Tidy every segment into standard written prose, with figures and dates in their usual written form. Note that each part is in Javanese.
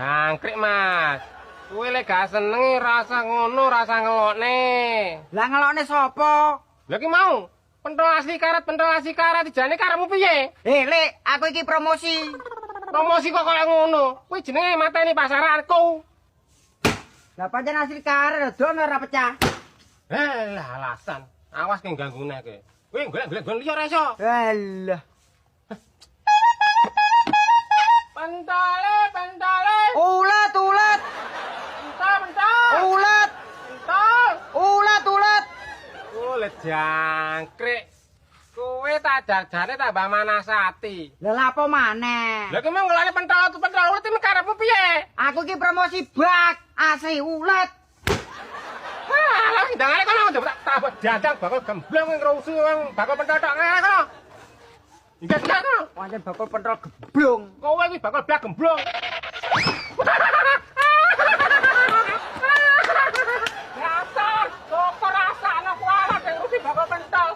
Jangkrik, Mas. Kowe lek gak seneng rasa ngono, rasa ngelokne. Lah ngelokne sapa? Lha ki mau, pentol asli karat dijane karepmu piye? Lek, aku iki promosi. Promosi kok lek ngono. Kuwi jenenge mateni pasaranku. Lah pancen asli karet, don ora pecah. Lah alasan. Awas ki ganggune kowe. Kowe golek-golek gon liya ra iso. Alah. Pentole. Ulet. Pentol. Ulet. Pentol. Ulet. Ulet jangkrik. Kowe tak jajane tambah manasati. Lah lapo maneh? Lha ki mau ngelane pentol ulet iki karepmu piye? Aku iki promosi bak asli ulet. Lah ndangane kono tak dadang bakal gemblong ngrusu bakal pentol tok ngene kono. Ingat kono. Pancen bakal pentol geblong. Kowe iki bakal blak gemblong. Dasar, kok rasane kuwi ngrusi bakal pentol.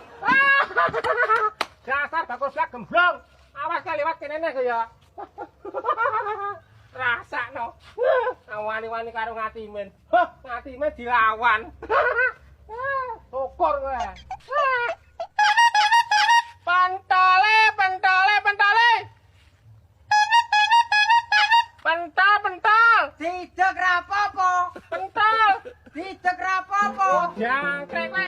Dasar bakal blak gemblong. Awas ka liwat kene nek ya. Rasakno. Wani-wani karo ngatimen. Ngatimen dilawan. Syukur kowe.